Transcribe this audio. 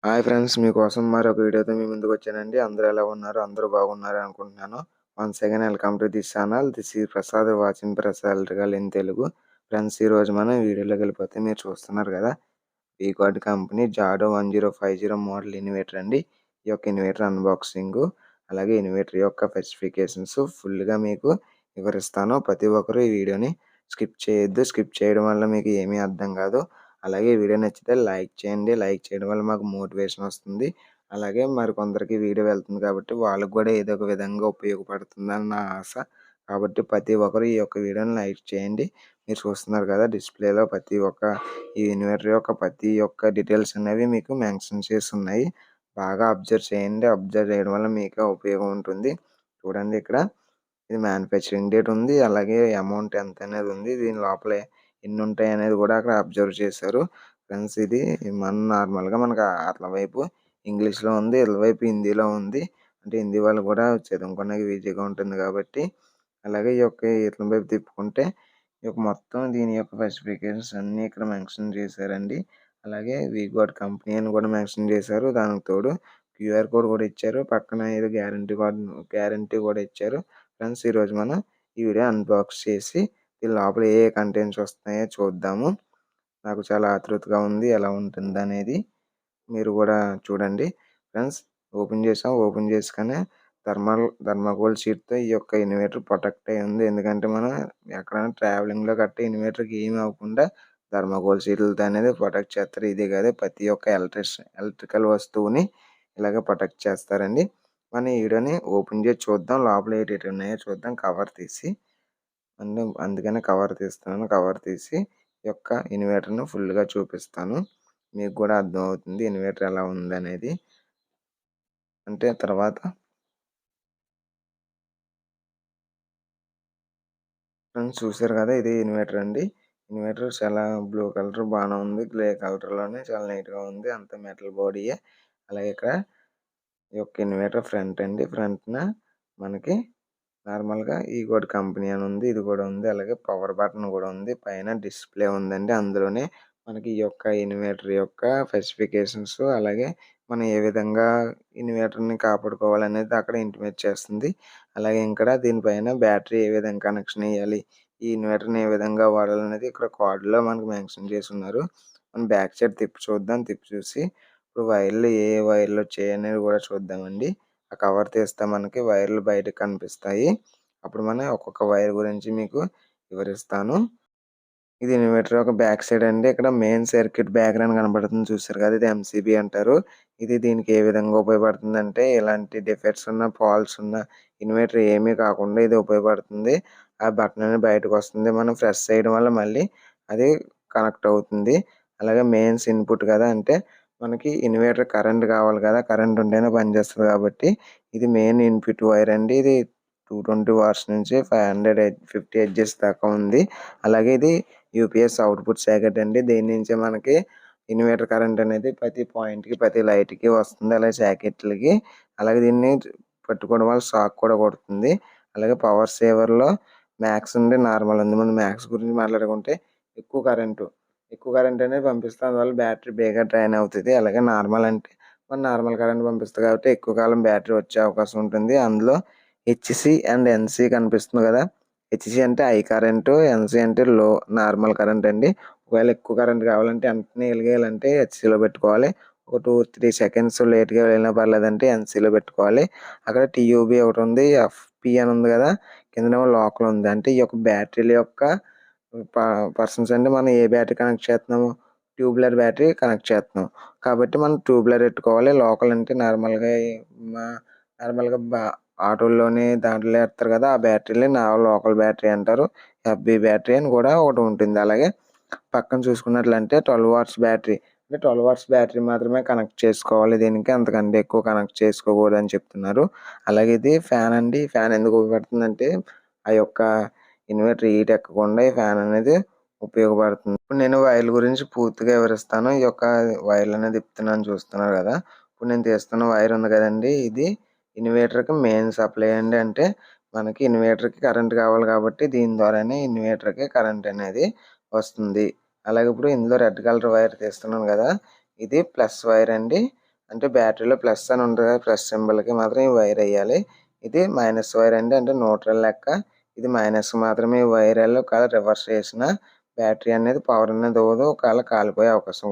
Hi friends, మీకోసం మరొక వీడియోతో మీ ముందుకు వచ్చానండి. అందరూ ఎలా ఉన్నారు? అందరూ బాగున్నారు అనుకుంటున్నాను. Once again welcome to this channel. This is Prasad watching Prasad electrical in Telugu. Friends, ఈరోజు మనం వీడియోలోకి వెళ్ళిపోతే మీరు చూస్తున్నారు కదా, వీగార్డ్ కంపెనీ జాడో 1050 మోడల్ ఇన్వర్టర్ అండి. ఈ యొక్క ఇన్వర్టర్ అన్బాక్సింగ్, అలాగే ఇన్వర్టర్ యొక్క స్పెసిఫికేషన్స్ ఫుల్గా మీకు వివరిస్తాను. ప్రతి ఒక్కరు ఈ వీడియోని స్కిప్ చేయొద్దు. స్కిప్ చేయడం వల్ల మీకు ఏమీ అర్థం కాదు. అలాగే వీడియో నచ్చితే లైక్ చేయండి. లైక్ చేయడం వల్ల మాకు మోటివేషన్ వస్తుంది. అలాగే మరికొందరికి వీడియో వెళ్తుంది కాబట్టి వాళ్ళకి కూడా ఏదో ఒక విధంగా ఉపయోగపడుతుందని నా ఆశ. కాబట్టి ప్రతి ఒక్కరు ఈ యొక్క వీడియోని లైక్ చేయండి. మీరు చూస్తున్నారు కదా, డిస్ప్లేలో ఈ ఇన్వర్టర్ యొక్క ప్రతి ఒక్క డీటెయిల్స్ అనేవి మీకు మెన్షన్ చేసి ఉన్నాయి. బాగా అబ్జర్వ్ చేయండి. అబ్జర్వ్ చేయడం వల్ల మీకు ఉపయోగం ఉంటుంది. చూడండి, ఇక్కడ ఇది మ్యానుఫ్యాక్చరింగ్ డేట్ ఉంది. అలాగే అమౌంట్ ఎంత అనేది ఉంది. దీని లోపల ఎన్ని ఉంటాయి అనేది కూడా అక్కడ అబ్జర్వ్ చేశారు. ఫ్రెండ్స్, ఇది నార్మల్గా మనకు అట్ల వైపు ఇంగ్లీష్లో ఉంది, ఇట్ల వైపు హిందీలో ఉంది. అంటే హిందీ వాళ్ళు కూడా చదువుకోవడానికి ఈజీగా ఉంటుంది కాబట్టి. అలాగే ఈ యొక్క ఇట్ల వైపు తిప్పుకుంటే ఈ యొక్క మొత్తం దీని యొక్క స్పెసిఫికేషన్స్ అన్నీ ఇక్కడ మెన్షన్ చేశారండి. అలాగే వీగార్డ్ కంపెనీ అని కూడా మెన్షన్ చేశారు. దానికి తోడు క్యూఆర్ కోడ్ కూడా ఇచ్చారు. పక్కన ఏదో గ్యారంటీ కూడా ఇచ్చారు. ఫ్రెండ్స్, ఈరోజు మనం ఈ వీడియో అన్బాక్స్ చేసి దీని లోపల ఏ కంటెంట్స్ వస్తున్నాయో చూద్దాము. నాకు చాలా ఆతృతగా ఉంది ఎలా ఉంటుంది అనేది. మీరు కూడా చూడండి. ఫ్రెండ్స్, ఓపెన్ చేసుకనే థర్మాకోల్ షీట్తో ఈ యొక్క ఇన్వర్టర్ ప్రొటెక్ట్ అయి ఉంది. ఎందుకంటే మనం ఎక్కడైనా ట్రావెలింగ్లో గట్రా ఇన్వర్టర్కి ఏమి అవ్వకుండా థర్మాకోల్ షీట్లతో అనేది ప్రొటెక్ట్ చేస్తారు. ఇది కాదు, ప్రతి ఒక్క ఎలక్ట్రికల్ వస్తువుని ఇలాగ ప్రొటెక్ట్ చేస్తారండి. మన ఈ వీడియోని ఓపెన్ చేసి చూద్దాం. లోపల ఏంటి ఉన్నాయో చూద్దాం. కవర్ తీసి అందుకనే కవర్ తీస్తున్నాను. కవర్ తీసి ఈ యొక్క ఇన్వర్టర్ను ఫుల్గా చూపిస్తాను. మీకు కూడా అర్థమవుతుంది ఇన్వర్టర్ ఎలా ఉందనేది. అంటే తర్వాత ఫ్రెండ్స్, చూసారు కదా, ఇది ఇన్వర్టర్ అండి. ఇన్వర్టర్ చాలా బ్లూ కలర్ బాగానే ఉంది. గ్రే కలర్లోనే చాలా నీట్గా ఉంది. అంత మెటల్ బాడీయే. అలాగే ఇక్కడ ఈ యొక్క ఇన్వర్టర్ ఫ్రంట్ అండి. ఫ్రంట్న మనకి నార్మల్గా వీగార్డ్ కంపెనీ అని ఉంది. ఇది కూడా ఉంది. అలాగే పవర్ బటన్ కూడా ఉంది. పైన డిస్ప్లే ఉందండి. అందులోనే మనకి ఈ యొక్క ఇన్వర్టర్ యొక్క స్పెసిఫికేషన్స్, అలాగే మనం ఏ విధంగా ఇన్వర్టర్ని కాపాడుకోవాలనేది అక్కడ ఇంటిమేట్ చేస్తుంది. అలాగే ఇక్కడ దీనిపైన బ్యాటరీ ఏ విధంగా కనెక్షన్ ఇవ్వాలి, ఈ ఇన్వర్టర్ని ఏ విధంగా వాడాలనేది ఇక్కడ కార్డులో మనకు మెన్షన్ చేసి ఉన్నారు. మనం బ్యాక్ సైడ్ తిప్పి చూద్దాం. తిప్పి చూసి ఇప్పుడు వైర్లు ఏ వైర్లు వచ్చాయి అనేది కూడా చూద్దామండి. ఆ కవర్ తీస్తే మనకి వైర్లు బయటకు కనిపిస్తాయి. అప్పుడు మనం ఒక్కొక్క వైర్ గురించి మీకు వివరిస్తాను. ఇది ఇన్వర్టర్ ఒక బ్యాక్ సైడ్ అండి. ఇక్కడ మెయిన్ సర్క్యూట్ డయాగ్రామ్ కనబడుతుంది. చూసారు కదా, ఇది ఎంసీబీ అంటారు. ఇది దీనికి ఏ విధంగా ఉపయోగపడుతుంది అంటే, ఇలాంటి డిఫెక్ట్స్ ఉన్న, ఫాల్ట్స్ ఉన్న ఇన్వర్టర్ ఏమీ కాకుండా ఇది ఉపయోగపడుతుంది. ఆ బటన్ అనేది బయటకు వస్తుంది. మనం ప్రెస్ చేయడం వల్ల మళ్ళీ అది కనెక్ట్ అవుతుంది. అలాగే మెయిన్స్ ఇన్పుట్ కదా, అంటే మనకి ఇన్వర్టర్ కరెంట్ కావాలి కదా, కరెంట్ ఉంటేనే పనిచేస్తుంది కాబట్టి ఇది మెయిన్ ఇన్పుట్ వైర్ అండి. ఇది 220 వాట్స్ నుంచి 550 హెర్ట్జ్ దాకా ఉంది. అలాగే ఇది యూపీఎస్ అవుట్పుట్ సాకెట్ అండి. దీని నుంచి మనకి ఇన్వర్టర్ కరెంట్ అనేది ప్రతి పాయింట్కి, ప్రతి లైట్కి వస్తుంది. అలాగే సాకెట్లకి. అలాగే దీన్ని పట్టుకోవడం వల్ల షాక్ కూడా కొడుతుంది. అలాగే పవర్ సేవర్లో మ్యాక్స్ ఉంది, నార్మల్ ఉంది. మనం మ్యాక్స్ గురించి మాట్లాడుకుంటే ఎక్కువ కరెంట్ అనేది పంపిస్తుంది. అందువల్ల బ్యాటరీ బేగా డ్రైన్ అవుతుంది. అలాగే నార్మల్ అంటే మనం నార్మల్ కరెంట్ పంపిస్తుంది కాబట్టి ఎక్కువ కాలం బ్యాటరీ వచ్చే అవకాశం ఉంటుంది. అందులో హెచ్సి అండ్ ఎన్సి కనిపిస్తుంది కదా. హెచ్సి అంటే హై కరెంటు, ఎన్సి అంటే నార్మల్ కరెంట్ అండి. ఒకవేళ ఎక్కువ కరెంట్ కావాలంటే వెంటనే వెలిగేయాలంటే హెచ్సిలో పెట్టుకోవాలి. ఒక 2-3 సెకండ్స్ లేట్గా వెళ్ళినా పర్లేదంటే ఎన్సీలో పెట్టుకోవాలి. అక్కడ టీయూబీ ఒకటి ఉంది, ఎఫ్పి అని ఉంది కదా, కిందనేమో లోకల్ ఉంది. అంటే ఈ యొక్క బ్యాటరీల యొక్క పర్సన్స్ అంటే మనం ఏ బ్యాటరీ కనెక్ట్ చేస్తున్నాము, ట్యూబ్లర్ బ్యాటరీ కనెక్ట్ చేస్తున్నాం కాబట్టి మనం ట్యూబ్లర్ పెట్టుకోవాలి. లోకల్ అంటే నార్మల్గా ఆటోల్లోనే దాంట్లో వేస్తారు కదా, ఆ బ్యాటరీని లోకల్ బ్యాటరీ అంటారు. ఎఫ్బి బ్యాటరీ అని కూడా ఒకటి ఉంటుంది. అలాగే పక్కన చూసుకున్నట్లంటే 12 వాట్స్ బ్యాటరీ, అంటే 12 వాట్స్ బ్యాటరీ మాత్రమే కనెక్ట్ చేసుకోవాలి. దీనికి అంతకంటే ఎక్కువ కనెక్ట్ చేసుకోకూడదు అని చెప్తున్నారు. అలాగే ఇది ఫ్యాన్ అండి. ఫ్యాన్ ఎందుకు ఉపయోగపడుతుందంటే ఆ యొక్క ఇన్వర్టర్ హీట్ ఎక్కకుండా ఈ ఫ్యాన్ అనేది ఉపయోగపడుతుంది. ఇప్పుడు నేను వైర్ల గురించి పూర్తిగా వివరిస్తాను. ఈ యొక్క వైర్లు అనేది తిప్పుతున్నాను, చూస్తున్నారు కదా. ఇప్పుడు నేను తీస్తున్న వైర్ ఉంది కదండి, ఇది ఇన్వర్టర్కి మెయిన్ సప్లై అండి. అంటే మనకి ఇన్వర్టర్కి కరెంట్ కావాలి కాబట్టి దీని ద్వారానే ఇన్వర్టర్కి కరెంట్ అనేది వస్తుంది. అలాగే ఇప్పుడు ఇందులో రెడ్ కలర్ వైర్ తీస్తున్నాను కదా, ఇది ప్లస్ వైర్ అండి. అంటే బ్యాటరీలో ప్లస్ అని ఉంటుంది కదా, ప్లస్ సింబల్‌కి మాత్రం ఈ వైర్ ఎయ్యాలి. ఇది మైనస్ వైర్ అండి. అంటే న్యూట్రల్ లెక్క. ఇది మైనస్ మాత్రమే ఈ వైర్ ఒకవేళ రివర్స్ చేసినా బ్యాటరీ అనేది పవర్ అనేది ఇవ్వదు. ఒకవేళ కాలిపోయే అవకాశం